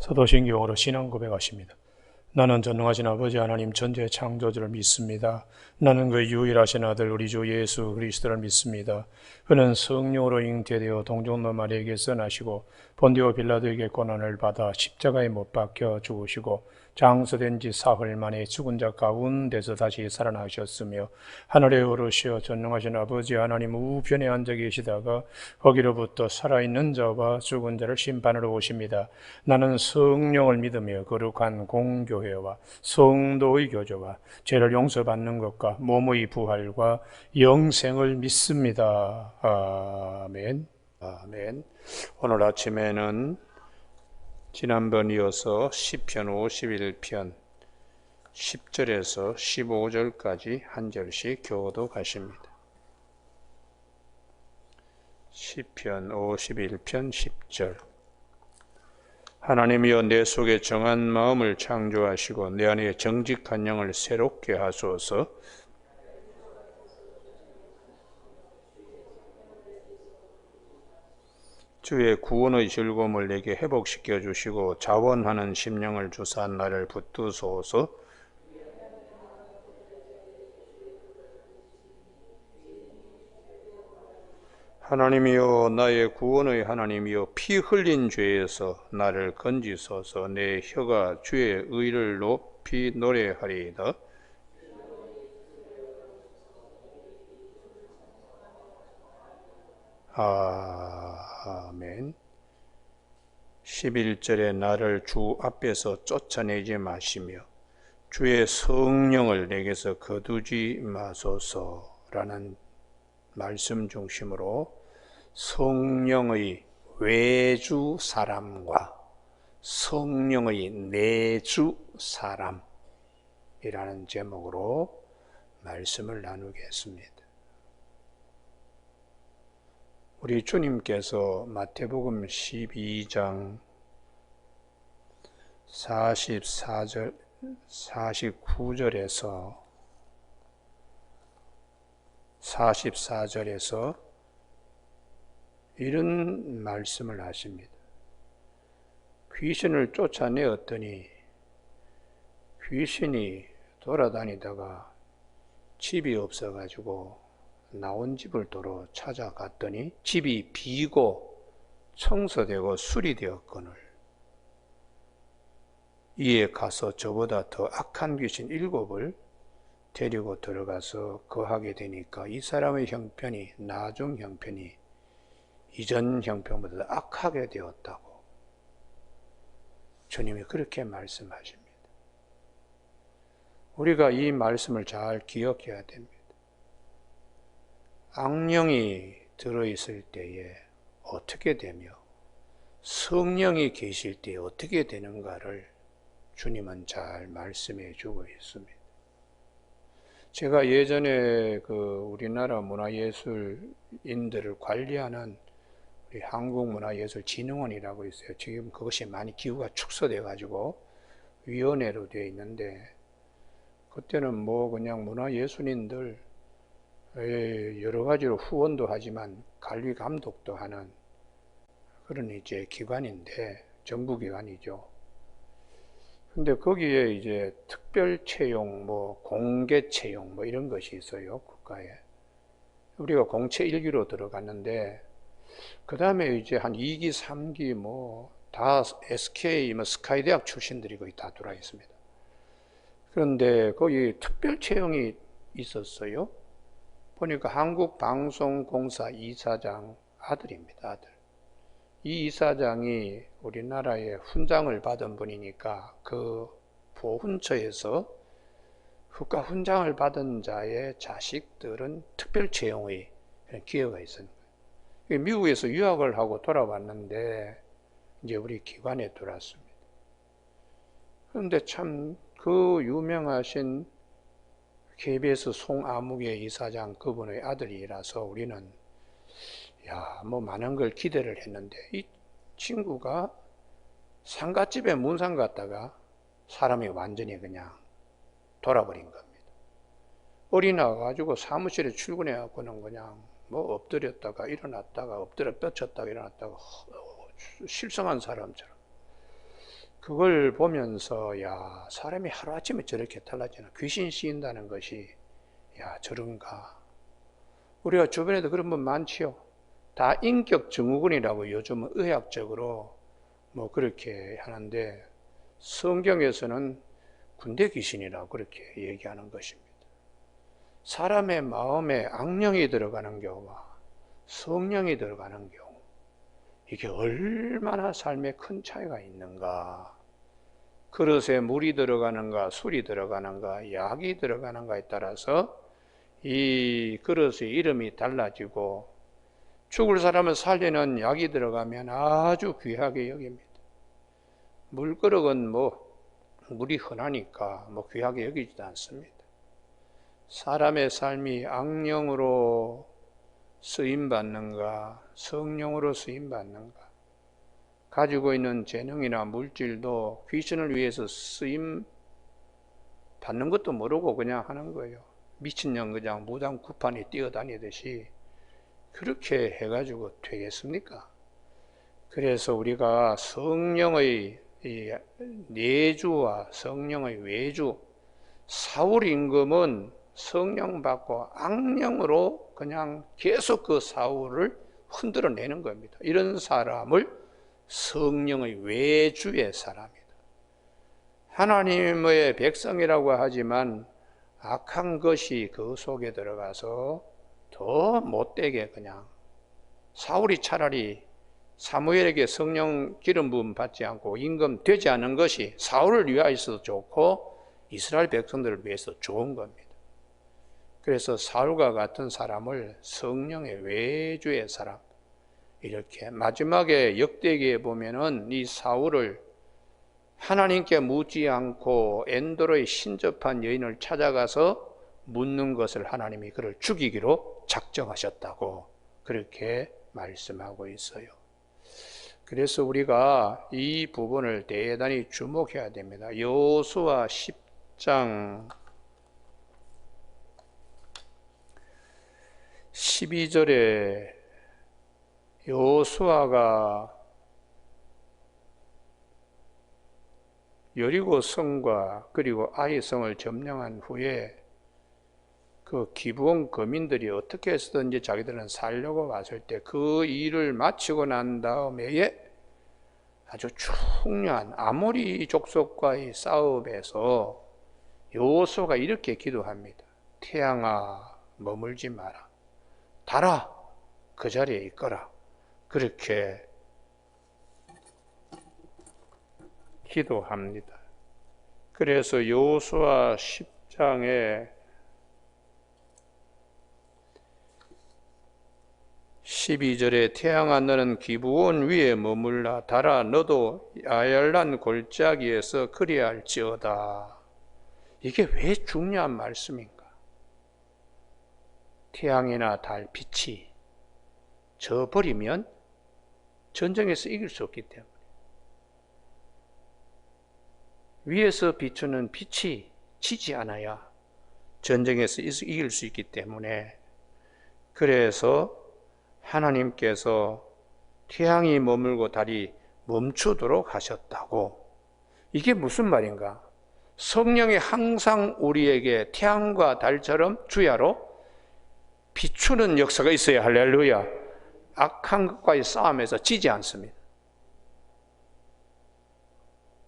사도신경으로 신앙 고백하십니다. 나는 전능하신 아버지 하나님 전지의 창조주를 믿습니다. 나는 그 유일하신 아들 우리 주 예수 그리스도를 믿습니다. 그는 성령으로 잉태되어 동정노 마리아에게서 나시고 본디오 빌라도에게 고난을 받아 십자가에 못 박혀 죽으시고 장서된 지 사흘 만에 죽은 자 가운데서 다시 살아나셨으며 하늘에 오르시어 전능하신 아버지 하나님 우편에 앉아 계시다가 거기로부터 살아있는 자와 죽은 자를 심판하러 오십니다. 나는 성령을 믿으며 거룩한 공교회와 성도의 교제와 죄를 용서받는 것과 몸의 부활과 영생을 믿습니다. 아멘. 아멘. 오늘 아침에는 지난번 이어서 시편 51편 10절에서 15절까지 한 절씩 교독하십니다. 시편 51편 10절. 하나님이여 내 속에 정한 마음을 창조하시고 내 안에 정직한 영을 새롭게 하소서. 주의 구원의 즐거움을 내게 회복시켜 주시고 자원하는 심령을 주사 나를 붙드소서. 하나님이여 나의 구원의 하나님이여 피 흘린 죄에서 나를 건지소서. 내 혀가 주의 의를 높이 노래하리이다. 아멘. 11절에 나를 주 앞에서 쫓아내지 마시며 주의 성령을 내게서 거두지 마소서라는 말씀 중심으로 성령의 외주 사람과 성령의 내주 사람이라는 제목으로 말씀을 나누겠습니다. 우리 주님께서 마태복음 12장 44절, 44절에서 이런 말씀을 하십니다. 귀신을 쫓아내었더니 귀신이 돌아다니다가 집이 없어가지고 나온 집을 도로 찾아갔더니 집이 비고 청소되고 수리되었거늘 이에 가서 저보다 더 악한 귀신 7을 데리고 들어가서 거하게 되니까 이 사람의 형편이 나중 형편이 이전 형편보다 악하게 되었다고 주님이 그렇게 말씀하십니다. 우리가 이 말씀을 잘 기억해야 됩니다. 악령이 들어있을 때에 어떻게 되며 성령이 계실 때에 어떻게 되는가를 주님은 잘 말씀해 주고 있습니다. 제가 예전에 우리나라 문화예술인들을 관리하는 우리 한국문화예술진흥원이라고 있어요. 지금 그것이 많이 기구가 축소돼 가지고 위원회로 되어 있는데 그때는 그냥 문화예술인들 여러 가지로 후원도 하지만 관리 감독도 하는 그런 이제 기관인데 정부 기관이죠. 근데 거기에 이제 특별 채용, 공개 채용 이런 것이 있어요, 국가에. 우리가 공채 1기로 들어갔는데 그 다음에 이제 한 2기, 3기 다 SK, 스카이대학 출신들이 거의 다 들어와 있습니다. 그런데 거기 특별 채용이 있었어요. 보니까 한국방송공사 이사장 아들입니다, 아들. 이 이사장이 우리나라의 훈장을 받은 분이니까 그 보훈처에서 국가 훈장을 받은 자의 자식들은 특별 채용의 기회가 있습니다. 미국에서 유학을 하고 돌아왔는데 이제 우리 기관에 들어왔습니다. 그런데 참 그 유명하신 KBS 송아무개 이사장 그분의 아들이라서 우리는 많은 걸 기대를 했는데 이 친구가 상가집에 문상 갔다가 사람이 완전히 그냥 돌아버린 겁니다. 어리 나와가지고 사무실에 출근해갖고는 그냥 엎드렸다가 일어났다가 엎드려 뻗쳤다가 일어났다가 실성한 사람처럼 그걸 보면서 야, 사람이 하루아침에 저렇게 달라지나, 귀신 씌인다는 것이 야, 저런가. 우리가 주변에도 그런 분 많지요. 다 인격 증후군이라고 요즘은 의학적으로 뭐 그렇게 하는데, 성경에서는 군대 귀신이라고 그렇게 얘기하는 것입니다. 사람의 마음에 악령이 들어가는 경우와 성령이 들어가는 경우, 이게 얼마나 삶에 큰 차이가 있는가. 그릇에 물이 들어가는가, 술이 들어가는가, 약이 들어가는가에 따라서 이 그릇의 이름이 달라지고, 죽을 사람을 살리는 약이 들어가면 아주 귀하게 여깁니다. 물그릇은 뭐 물이 흔하니까 뭐 귀하게 여기지도 않습니다. 사람의 삶이 악령으로 쓰임받는가, 성령으로 쓰임받는가, 가지고 있는 재능이나 물질도 귀신을 위해서 쓰임 받는 것도 모르고 그냥 하는 거예요. 미친년 그냥 무당 구판에 뛰어다니듯이 그렇게 해가지고 되겠습니까? 그래서 우리가 성령의 내주와 성령의 외주, 사울 임금은 성령 받고 악령으로 그냥 계속 그 사울을 흔들어내는 겁니다. 이런 사람을 성령의 외주의 사람이다. 하나님의 백성이라고 하지만 악한 것이 그 속에 들어가서 더 못되게 그냥, 사울이 차라리 사무엘에게 성령 기름 부음 받지 않고 임금 되지 않은 것이 사울을 위하여서도 좋고 이스라엘 백성들을 위해서 좋은 겁니다. 그래서 사울과 같은 사람을 성령의 외주의 사람, 이렇게 마지막에 역대기에 보면은 이 사울을 하나님께 묻지 않고 엔도로의 신접한 여인을 찾아가서 묻는 것을 하나님이 그를 죽이기로 작정하셨다고 그렇게 말씀하고 있어요. 그래서 우리가 이 부분을 대단히 주목해야 됩니다. 여호수아 10장 12절에 여호수아가 여리고 성과 그리고 아이 성을 점령한 후에 그 기브온 거민들이 어떻게 해서든지 자기들은 살려고 왔을 때 그 일을 마치고 난 다음에 아주 중요한 아모리 족속과의 싸움에서 여호수아가 이렇게 기도합니다. 태양아 머물지 마라, 달아 그 자리에 있거라. 그렇게 기도합니다. 그래서 여호수아 10장에 12절에 태양아 너는 기브온 위에 머물라, 달아 너도 야얄란 골짜기에서 그리할지어다. 이게 왜 중요한 말씀인가? 태양이나 달 빛이 져버리면 전쟁에서 이길 수 없기 때문에, 위에서 비추는 빛이 지지 않아야 전쟁에서 이길 수 있기 때문에, 그래서 하나님께서 태양이 머물고 달이 멈추도록 하셨다고. 이게 무슨 말인가? 성령이 항상 우리에게 태양과 달처럼 주야로 비추는 역사가 있어야, 할렐루야, 악한 것과의 싸움에서 지지 않습니다.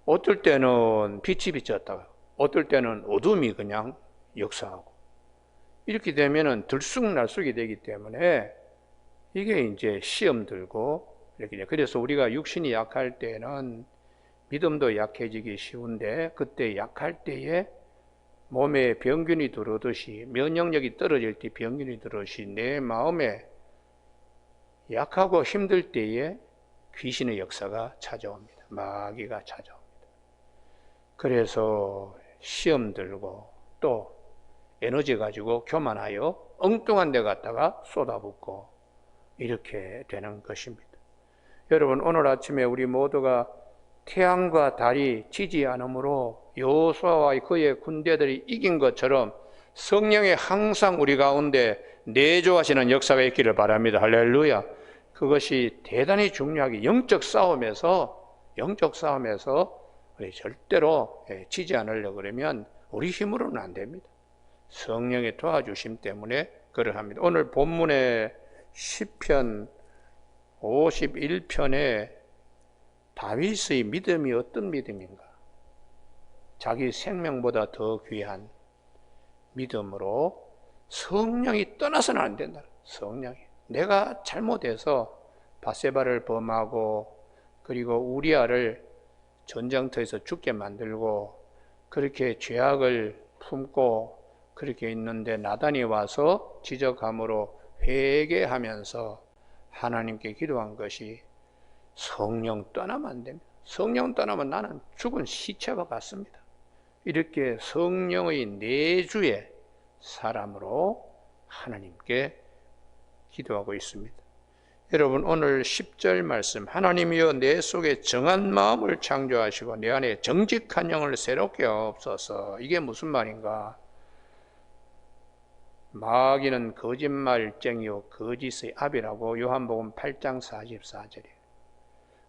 어떨 때는 빛이 비쳤다가 어떨 때는 어둠이 그냥 역사하고, 이렇게 되면은 들쑥날쑥이 되기 때문에 이게 이제 시험 들고 이렇게 돼요. 그래서 우리가 육신이 약할 때는 믿음도 약해지기 쉬운데, 그때 약할 때에 몸에 병균이 들어오듯이, 면역력이 떨어질 때 병균이 들어오듯이 내 마음에 약하고 힘들 때에 귀신의 역사가 찾아옵니다. 마귀가 찾아옵니다. 그래서 시험 들고 또 에너지 가지고 교만하여 엉뚱한 데 갔다가 쏟아붓고 이렇게 되는 것입니다. 여러분, 오늘 아침에 우리 모두가 태양과 달이 지지 않으므로 여호수아와 그의 군대들이 이긴 것처럼 성령이 항상 우리 가운데 내조하시는 역사가 있기를 바랍니다. 할렐루야. 그것이 대단히 중요하게 영적 싸움에서 우리 절대로 지지 않으려고 그러면 우리 힘으로는 안 됩니다. 성령의 도와주심 때문에 그러합니다. 오늘 본문의 시편 51편에 다윗의 믿음이 어떤 믿음인가? 자기 생명보다 더 귀한 믿음으로 성령이 떠나서는 안 된다. 성령이. 내가 잘못해서 바세바를 범하고 그리고 우리아를 전쟁터에서 죽게 만들고 그렇게 죄악을 품고 그렇게 있는데 나단이 와서 지적함으로 회개하면서 하나님께 기도한 것이 성령 떠나면 안 됩니다. 성령 떠나면 나는 죽은 시체와 같습니다. 이렇게 성령의 내주의 사람으로 하나님께 기도하고 있습니다. 여러분 오늘 10절 말씀 하나님이여 내 속에 정한 마음을 창조하시고 내 안에 정직한 영을 새롭게 하옵소서. 이게 무슨 말인가? 마귀는 거짓말쟁이요 거짓의 아비라고 요한복음 8장 44절이에요.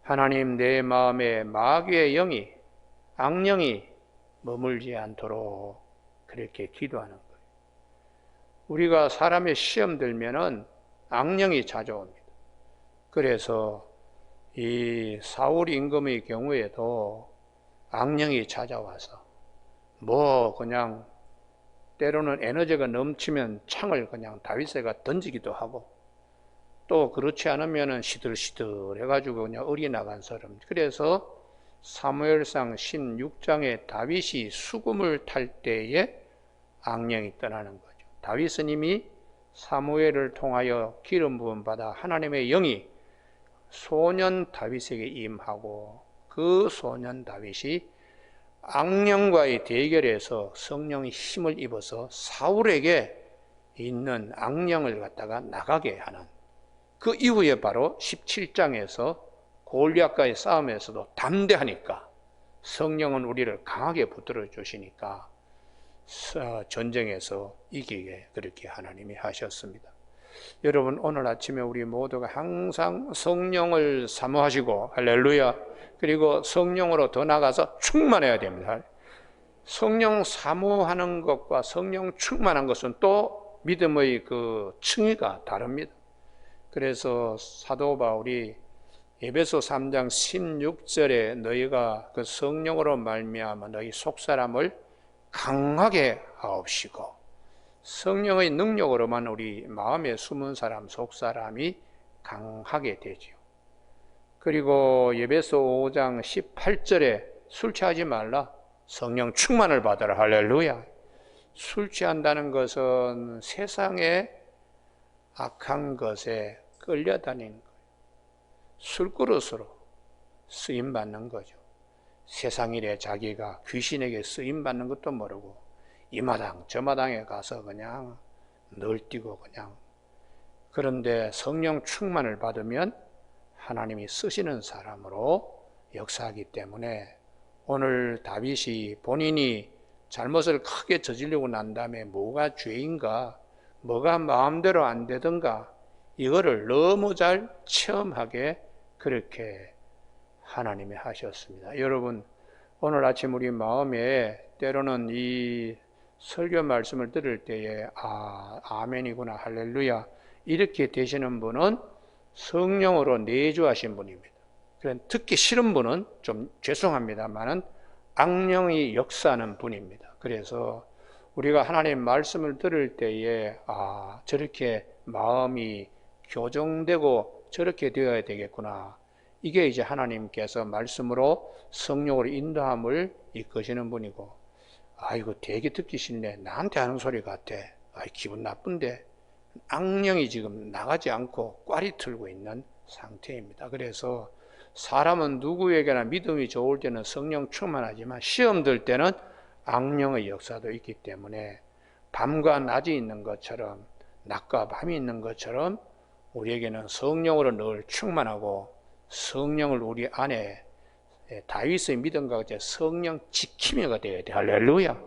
하나님 내 마음에 마귀의 영이 악령이 머물지 않도록 그렇게 기도하는 거예요. 우리가 사람의 시험 들면은 악령이 찾아옵니다. 그래서 이 사울 임금의 경우에도 악령이 찾아와서 그냥 때로는 에너지가 넘치면 창을 그냥 다윗에게 던지기도 하고 또 그렇지 않으면 시들시들 해가지고 그냥 어리 나간 사람. 그래서 사무엘상 16장에 다윗이 수금을 탈 때에 악령이 떠나는 거죠. 다윗은 이미 사무엘을 통하여 기름 부음 받아 하나님의 영이 소년 다윗에게 임하고 그 소년 다윗이 악령과의 대결에서 성령의 힘을 입어서 사울에게 있는 악령을 갖다가 나가게 하는 그 이후에 바로 17장에서 골리앗과의 싸움에서도 담대하니까 성령은 우리를 강하게 붙들어 주시니까 전쟁에서 이기게 그렇게 하나님이 하셨습니다. 여러분 오늘 아침에 우리 모두가 항상 성령을 사모하시고 할렐루야 그리고 성령으로 더 나가서 충만해야 됩니다. 성령 사모하는 것과 성령 충만한 것은 또 믿음의 그 층위가 다릅니다. 그래서 사도 바울이 에베소 3장 16절에 너희가 그 성령으로 말미암아 너희 속사람을 강하게 하옵시고 성령의 능력으로만 우리 마음에 숨은 사람 속사람이 강하게 되지요. 그리고 에베소 5장 18절에 술 취하지 말라 성령 충만을 받아라 할렐루야. 술 취한다는 것은 세상의 악한 것에 끌려다니는 거예요. 술그릇으로 쓰임받는 거죠. 세상 일에 자기가 귀신에게 쓰임받는 것도 모르고 이 마당 저 마당에 가서 그냥 널뛰고 그냥. 그런데 성령 충만을 받으면 하나님이 쓰시는 사람으로 역사하기 때문에 오늘 다윗이 본인이 잘못을 크게 저지르고 난 다음에 뭐가 죄인가 뭐가 마음대로 안 되던가 이거를 너무 잘 체험하게 그렇게 하나님이 하셨습니다. 여러분 오늘 아침 우리 마음에 때로는 이 설교 말씀을 들을 때에 아멘이구나 할렐루야 이렇게 되시는 분은 성령으로 내주하신 분입니다. 듣기 싫은 분은 좀 죄송합니다만은 악령이 역사하는 분입니다. 그래서 우리가 하나님 말씀을 들을 때에 저렇게 마음이 교정되고 저렇게 되어야 되겠구나. 이게 이제 하나님께서 말씀으로 성령으로 인도함을 이끄시는 분이고 이거 되게 듣기 싫네. 나한테 하는 소리 같아. 기분 나쁜데. 악령이 지금 나가지 않고 꽈리 틀고 있는 상태입니다. 그래서 사람은 누구에게나 믿음이 좋을 때는 성령 충만하지만 시험 들 때는 악령의 역사도 있기 때문에 밤과 낮이 있는 것처럼 낮과 밤이 있는 것처럼 우리에게는 성령으로 늘 충만하고 성령을 우리 안에 다윗의 믿음과 같이 성령 지킴이가 되어야 돼. 할렐루야.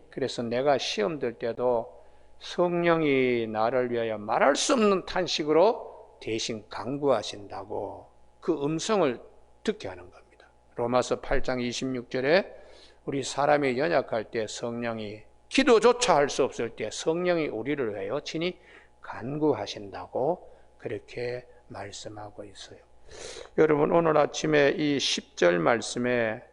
그래서 내가 시험 들 때도 성령이 나를 위하여 말할 수 없는 탄식으로 대신 간구하신다고 그 음성을 듣게 하는 겁니다. 로마서 8장 26절에 우리 사람이 연약할 때 성령이, 기도조차 할 수 없을 때 성령이 우리를 위하여 친히 간구하신다고 그렇게 말씀하고 있어요. 여러분, 오늘 아침에 이 10절 말씀에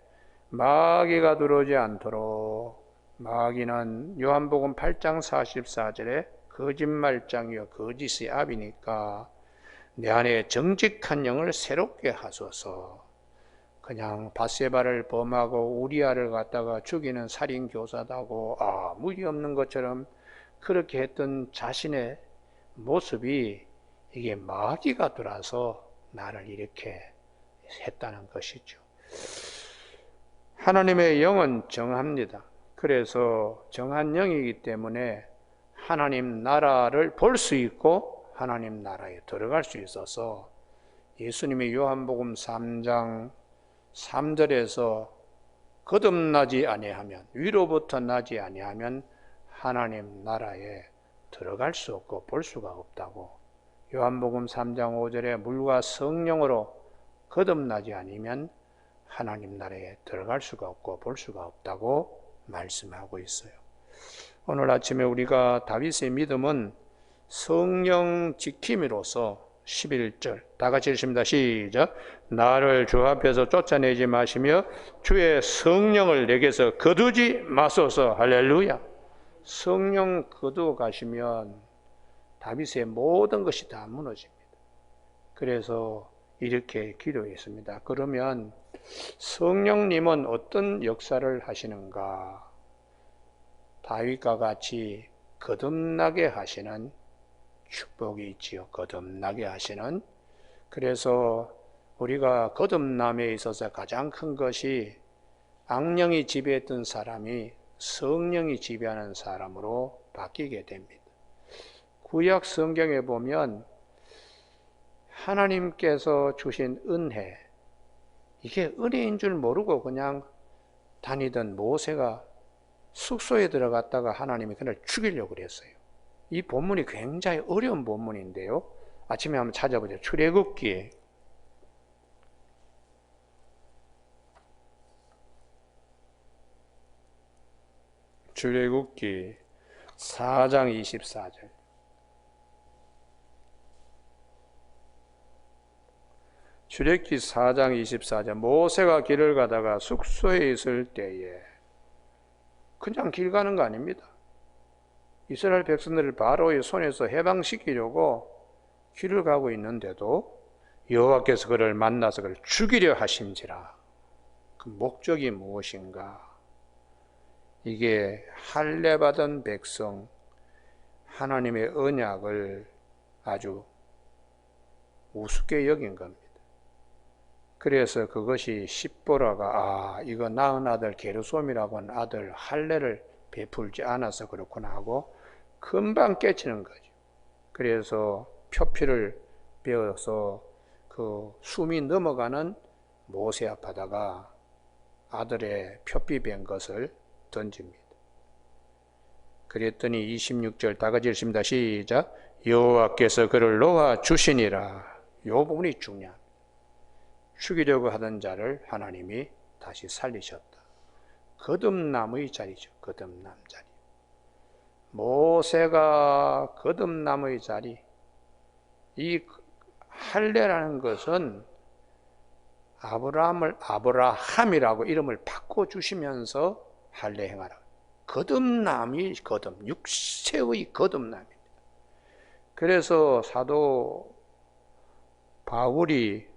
마귀가 들어오지 않도록, 마귀는 요한복음 8장 44절에 거짓말장이요 거짓의 아비니까 내 안에 정직한 영을 새롭게 하소서. 그냥 밧세바를 범하고 우리아를 갖다가 죽이는 살인 교사다고 무리 없는 것처럼 그렇게 했던 자신의 모습이 이게 마귀가 들어와서 나를 이렇게 했다는 것이죠. 하나님의 영은 정합니다. 그래서 정한 영이기 때문에 하나님 나라를 볼 수 있고 하나님 나라에 들어갈 수 있어서 예수님이 요한복음 3장 3절에서 거듭나지 아니하면, 위로부터 나지 아니하면 하나님 나라에 들어갈 수 없고 볼 수가 없다고, 요한복음 3장 5절에 물과 성령으로 거듭나지 아니면 하나님 나라에 들어갈 수가 없고 볼 수가 없다고 말씀하고 있어요. 오늘 아침에 우리가 다윗의 믿음은 성령 지킴이로서 11절 다 같이 읽습니다. 시작. 나를 주 앞에서 쫓아내지 마시며 주의 성령을 내게서 거두지 마소서. 할렐루야. 성령 거두어 가시면 다윗의 모든 것이 다 무너집니다. 그래서 이렇게 기도했습니다. 그러면 성령님은 어떤 역사를 하시는가? 다윗과 같이 거듭나게 하시는 축복이 있지요. 거듭나게 하시는. 그래서 우리가 거듭남에 있어서 가장 큰 것이 악령이 지배했던 사람이 성령이 지배하는 사람으로 바뀌게 됩니다. 구약 성경에 보면 하나님께서 주신 은혜, 이게 은혜인 줄 모르고 그냥 다니던 모세가 숙소에 들어갔다가 하나님이 그날 죽이려고 그랬어요. 이 본문이 굉장히 어려운 본문인데요. 아침에 한번 찾아보죠. 출애굽기 4장 24절. 출애굽기 4장 24절. 모세가 길을 가다가 숙소에 있을 때에, 그냥 길 가는 거 아닙니다. 이스라엘 백성들을 바로의 손에서 해방시키려고 길을 가고 있는데도 여호와께서 그를 만나서 그를 죽이려 하신지라. 그 목적이 무엇인가? 이게 할례받은 백성, 하나님의 언약을 아주 우습게 여긴 겁니다. 그래서 그것이 십보라가 이거 낳은 아들 게르솜이라고 하는 아들 할례를 베풀지 않아서 그렇구나 하고 금방 깨치는 거죠. 그래서 표피를 베어서 그 숨이 넘어가는 모세 앞에다가 아들의 표피 벤 것을 던집니다. 그랬더니 26절 다 같이 읽습니다. 시작. 여호와께서 그를 놓아 주시니라. 이 부분이 중요합니다. 죽이려고 하던 자를 하나님이 다시 살리셨다. 거듭남의 자리죠. 거듭남 자리. 모세가 거듭남의 자리. 이 할례라는 것은 아브라함이라고 이름을 바꿔주시면서 할례 행하라. 거듭남이 육체의 거듭남입니다. 그래서 사도 바울이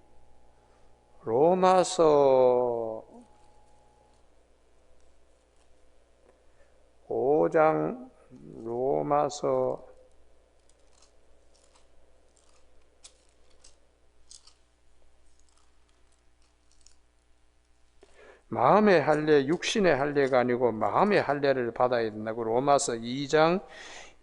로마서 5장 마음의 할례, 육신의 할례가 아니고 마음의 할례를 받아야 된다고 로마서 2장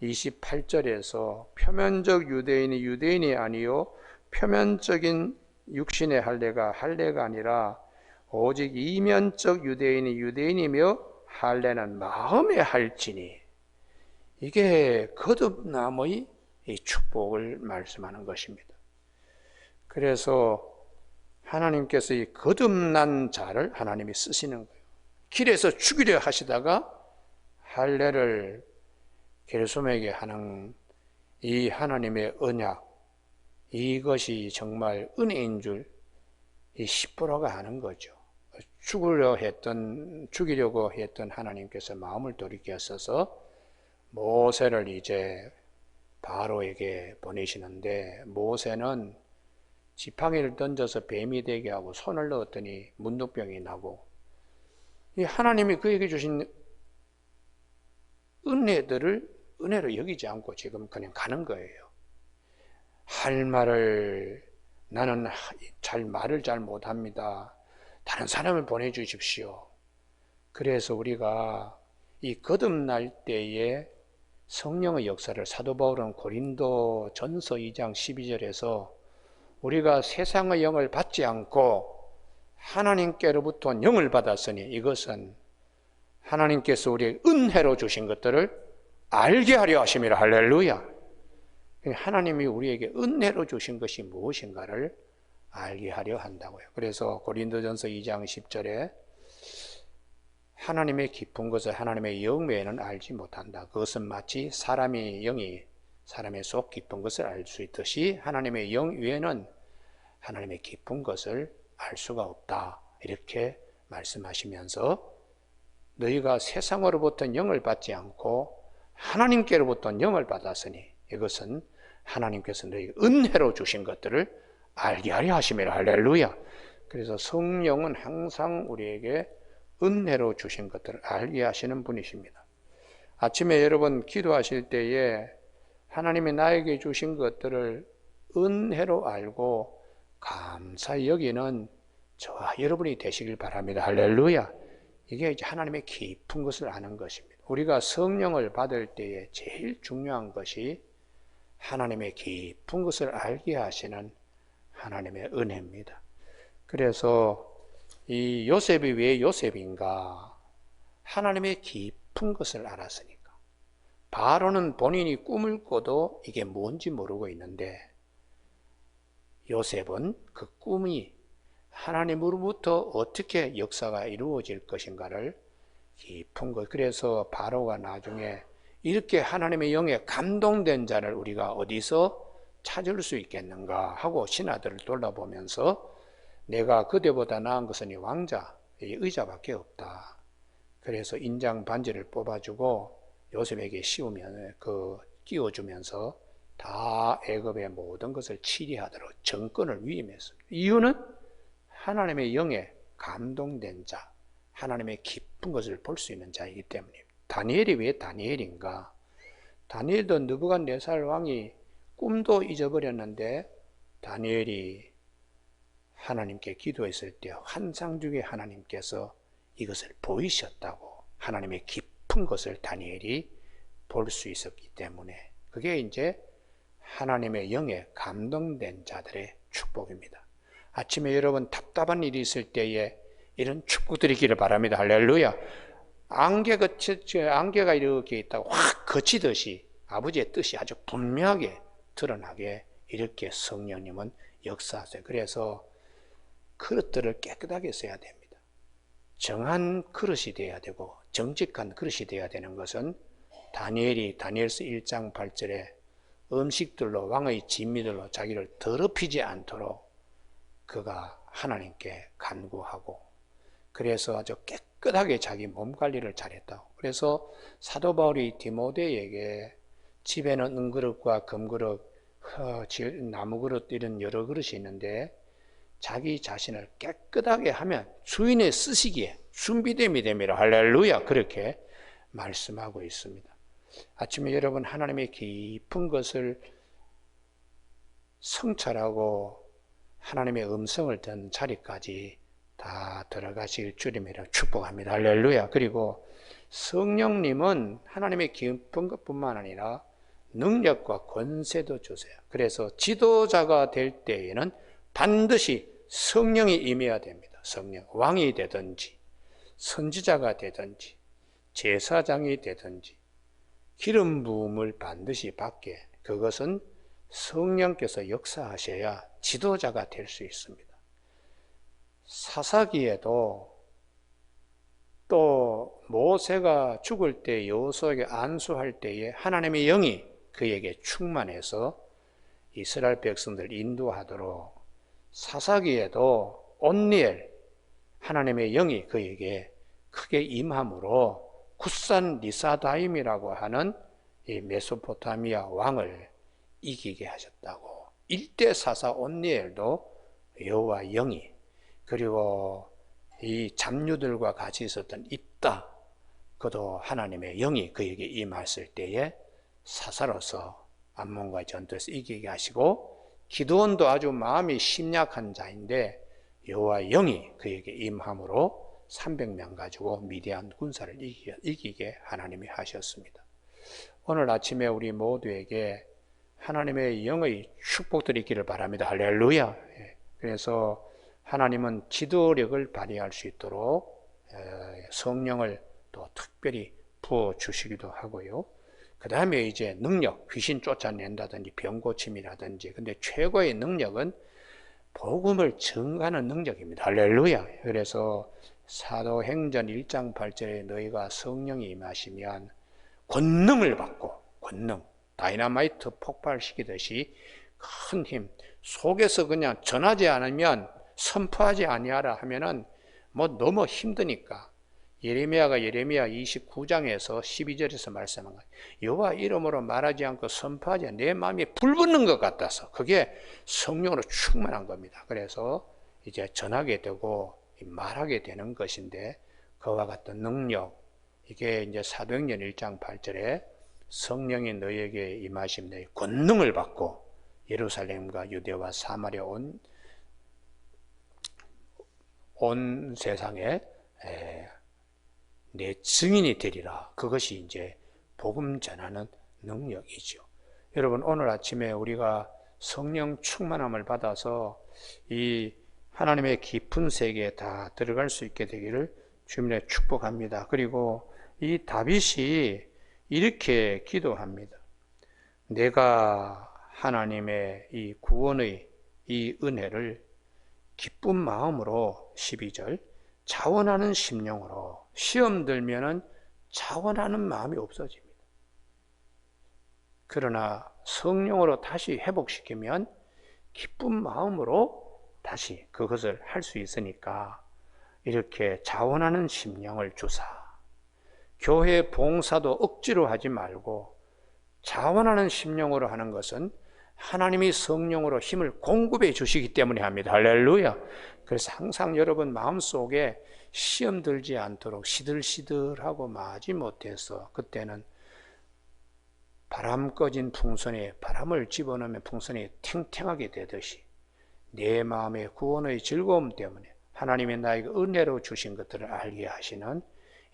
28절에서 표면적 유대인이 유대인이 아니요 표면적인 육신의 할례가 아니라 오직 이면적 유대인이 유대인이며 할례는 마음의 할지니, 이게 거듭남의 이 축복을 말씀하는 것입니다. 그래서 하나님께서 이 거듭난 자를 하나님이 쓰시는 거예요. 길에서 죽이려 하시다가 할례를 게르솜에게 하는 이 하나님의 언약, 이것이 정말 은혜인 줄 이 십보라가 하는 거죠. 죽이려고 했던 하나님께서 마음을 돌이켰어서 모세를 이제 바로에게 보내시는데, 모세는 지팡이를 던져서 뱀이 되게 하고 손을 넣었더니 문둥병이 나고, 이 하나님이 그에게 주신 은혜들을 은혜로 여기지 않고 지금 그냥 가는 거예요. 할 말을, 나는 말을 잘 못합니다. 다른 사람을 보내주십시오. 그래서 우리가 이 거듭날 때에 성령의 역사를 사도 바울은 고린도 전서 2장 12절에서 우리가 세상의 영을 받지 않고 하나님께로부터 영을 받았으니 이것은 하나님께서 우리에게 은혜로 주신 것들을 알게 하려 하심이라. 할렐루야. 하나님이 우리에게 은혜로 주신 것이 무엇인가를 알게 하려 한다고요. 그래서 고린도전서 2장 10절에 하나님의 깊은 것을 하나님의 영 외에는 알지 못한다. 그것은 마치 사람의 영이 사람의 속 깊은 것을 알 수 있듯이 하나님의 영 외에는 하나님의 깊은 것을 알 수가 없다. 이렇게 말씀하시면서 너희가 세상으로부터 영을 받지 않고 하나님께로부터 영을 받았으니 이것은 하나님께서 너희에게 은혜로 주신 것들을 알게 하려 하심이라. 할렐루야. 그래서 성령은 항상 우리에게 은혜로 주신 것들을 알게 하시는 분이십니다. 아침에 여러분 기도하실 때에 하나님이 나에게 주신 것들을 은혜로 알고 감사히 여기는 저와 여러분이 되시길 바랍니다. 할렐루야. 이게 이제 하나님의 깊은 것을 아는 것입니다. 우리가 성령을 받을 때에 제일 중요한 것이 하나님의 깊은 것을 알게 하시는 하나님의 은혜입니다. 그래서 이 요셉이 왜 요셉인가? 하나님의 깊은 것을 알았으니까. 바로는 본인이 꿈을 꿔도 이게 뭔지 모르고 있는데 요셉은 그 꿈이 하나님으로부터 어떻게 역사가 이루어질 것인가를 깊은 것. 그래서 바로가 나중에 이렇게 하나님의 영에 감동된 자를 우리가 어디서 찾을 수 있겠는가 하고 신하들을 돌아보면서 내가 그대보다 나은 것은 이 왕자, 이 의자밖에 없다. 그래서 인장 반지를 뽑아주고 요셉에게 끼워주면서 다 애굽의 모든 것을 치리하도록 정권을 위임했습니다. 이유는 하나님의 영에 감동된 자, 하나님의 깊은 것을 볼 수 있는 자이기 때문입니다. 다니엘이 왜 다니엘인가? 다니엘도 느부갓네살 왕이 꿈도 잊어버렸는데 다니엘이 하나님께 기도했을 때 환상 중에 하나님께서 이것을 보이셨다고, 하나님의 깊은 것을 다니엘이 볼 수 있었기 때문에 그게 이제 하나님의 영에 감동된 자들의 축복입니다. 아침에 여러분 답답한 일이 있을 때에 이런 축복들이 있기를 바랍니다. 할렐루야. 안개가 이렇게 있다고 확 거치듯이 아버지의 뜻이 아주 분명하게 드러나게 이렇게 성령님은 역사하세요. 그래서 그릇들을 깨끗하게 써야 됩니다. 정한 그릇이 되어야 되고 정직한 그릇이 되어야 되는 것은 다니엘서 1장 8절에 음식들로 왕의 진미들로 자기를 더럽히지 않도록 그가 하나님께 간구하고 그래서 아주 깨끗하게 자기 몸 관리를 잘했다고. 그래서 사도 바울이 디모데에게 집에는 은그릇과 금그릇, 나무그릇 이런 여러 그릇이 있는데 자기 자신을 깨끗하게 하면 주인의 쓰시기에 준비됨이 됩니다. 할렐루야. 그렇게 말씀하고 있습니다. 아침에 여러분 하나님의 깊은 것을 성찰하고 하나님의 음성을 듣는 자리까지 다 들어가실 줄임이라 축복합니다. 할렐루야. 그리고 성령님은 하나님의 깊은 것뿐만 아니라 능력과 권세도 주세요. 그래서 지도자가 될 때에는 반드시 성령이 임해야 됩니다. 성령, 왕이 되든지 선지자가 되든지 제사장이 되든지 기름 부음을 반드시 받게, 그것은 성령께서 역사하셔야 지도자가 될 수 있습니다. 사사기에도 또 모세가 죽을 때 여호수아에게 안수할 때에 하나님의 영이 그에게 충만해서 이스라엘 백성들 인도하도록 사사기에도 온니엘 하나님의 영이 그에게 크게 임함으로 굿산 리사다임이라고 하는 이 메소포타미아 왕을 이기게 하셨다고. 일대 사사 온니엘도 여호와 영이, 그리고 이 잡류들과 같이 있었던 입다, 그도 하나님의 영이 그에게 임했을 때에 사사로서 암몬과의 전투에서 이기게 하시고, 기드온도 아주 마음이 심약한 자인데 여호와 영이 그에게 임함으로 300명 가지고 미디안 군사를 이기게 하나님이 하셨습니다. 오늘 아침에 우리 모두에게 하나님의 영의 축복들이 있기를 바랍니다. 할렐루야. 그래서 하나님은 지도력을 발휘할 수 있도록 성령을 또 특별히 부어주시기도 하고요. 그 다음에 이제 능력, 귀신 쫓아낸다든지 병 고침이라든지, 근데 최고의 능력은 복음을 증가하는 능력입니다. 할렐루야. 그래서 사도행전 1장 8절에 너희가 성령이 임하시면 권능을 받고, 권능, 다이너마이트 폭발시키듯이 큰 힘, 속에서 그냥 전하지 않으면, 선포하지 아니하라 하면은 뭐 너무 힘드니까 예레미야 29장에서 12절에서 말씀한 거예요. 여호와 이름으로 말하지 않고 선포하지 않으면 내 마음이 불붙는 것 같아서, 그게 성령으로 충만한 겁니다. 그래서 이제 전하게 되고 말하게 되는 것인데, 그와 같은 능력, 이게 이제 사도행전 1장 8절에 성령이 너희에게 임하시면 너희 권능을 받고 예루살렘과 유대와 사마리아 온 세상에 내 증인이 되리라. 그것이 이제 복음 전하는 능력이죠. 여러분, 오늘 아침에 우리가 성령 충만함을 받아서 이 하나님의 깊은 세계에 다 들어갈 수 있게 되기를 주님의 축복합니다. 그리고 이 다윗이 이렇게 기도합니다. 내가 하나님의 이 구원의 이 은혜를 기쁜 마음으로, 12절, 자원하는 심령으로, 시험 들면은 자원하는 마음이 없어집니다. 그러나 성령으로 다시 회복시키면 기쁜 마음으로 다시 그것을 할 수 있으니까 이렇게 자원하는 심령을 주사, 교회 봉사도 억지로 하지 말고 자원하는 심령으로 하는 것은 하나님이 성령으로 힘을 공급해 주시기 때문에 합니다. 할렐루야. 그래서 항상 여러분 마음속에 시험 들지 않도록 시들시들하고 마지 못해서, 그때는 바람 꺼진 풍선에 바람을 집어넣으면 풍선이 탱탱하게 되듯이 내 마음의 구원의 즐거움 때문에 하나님이 나에게 은혜로 주신 것들을 알게 하시는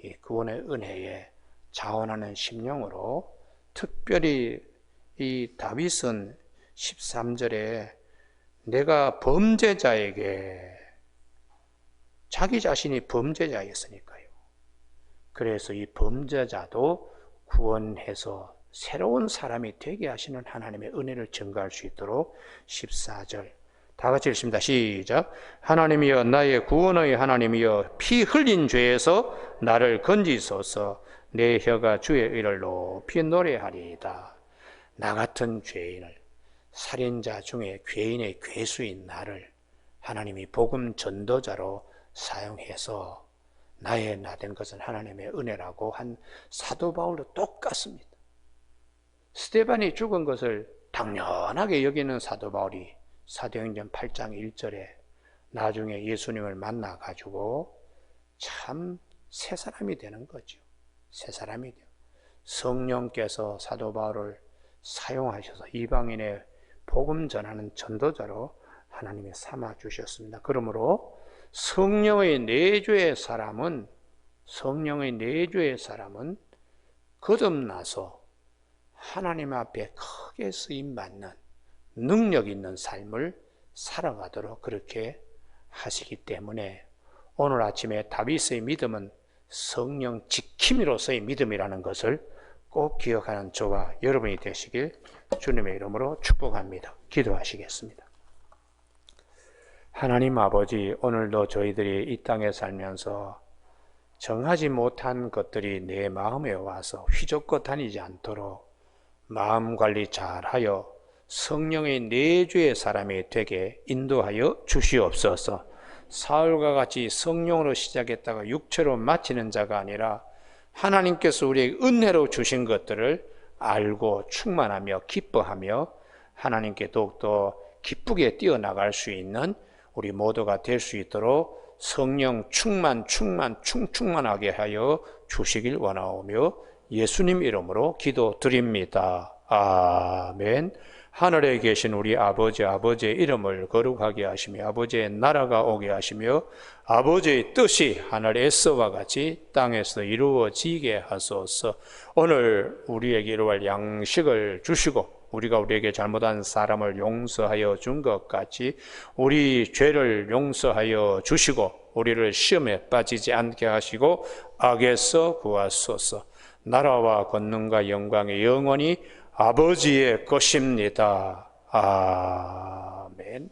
이 구원의 은혜에 자원하는 심령으로, 특별히 이 다윗은 13절에 내가 범죄자에게, 자기 자신이 범죄자였으니까요. 그래서 이 범죄자도 구원해서 새로운 사람이 되게 하시는 하나님의 은혜를 증가할 수 있도록 14절 다 같이 읽습니다. 시작. 하나님이여, 나의 구원의 하나님이여, 피 흘린 죄에서 나를 건지소서. 내 혀가 주의 의를 높이 노래하리이다. 나 같은 죄인을, 살인자 중에 죄인의 괴수인 나를 하나님이 복음 전도자로 사용해서 나의 나 된 것은 하나님의 은혜라고 한 사도 바울도 똑같습니다. 스데반이 죽은 것을 당연하게 여기는 사도 바울이 사도행전 8장 1절에 나중에 예수님을 만나가지고 참 새 사람이 되는 거죠. 새 사람이 돼요. 성령께서 사도 바울을 사용하셔서 이방인의 복음 전하는 전도자로 하나님이 삼아 주셨습니다. 그러므로 성령의 내주의 사람은 거듭나서 하나님 앞에 크게 쓰임받는 능력 있는 삶을 살아가도록 그렇게 하시기 때문에 오늘 아침에 다윗의 믿음은 성령 지킴이로서의 믿음이라는 것을 꼭 기억하는 저와 여러분이 되시길 주님의 이름으로 축복합니다. 기도하시겠습니다. 하나님 아버지, 오늘도 저희들이 이 땅에 살면서 정하지 못한 것들이 내 마음에 와서 휘젓고 다니지 않도록 마음 관리 잘하여 성령의 내주의 사람이 되게 인도하여 주시옵소서. 사울과 같이 성령으로 시작했다가 육체로 마치는 자가 아니라 하나님께서 우리에게 은혜로 주신 것들을 알고 충만하며 기뻐하며 하나님께 더욱더 기쁘게 뛰어나갈 수 있는 우리 모두가 될 수 있도록 성령 충만하게 하여 주시길 원하오며 예수님 이름으로 기도드립니다. 아멘. 하늘에 계신 우리 아버지, 아버지의 이름을 거룩하게 하시며 아버지의 나라가 오게 하시며 아버지의 뜻이 하늘에서와 같이 땅에서 이루어지게 하소서. 오늘 우리에게 이루어갈 양식을 주시고 우리가 우리에게 잘못한 사람을 용서하여 준 것 같이 우리 죄를 용서하여 주시고 우리를 시험에 빠지지 않게 하시고 악에서 구하소서. 나라와 권능과 영광이 영원히 아버지의 것입니다. 아멘.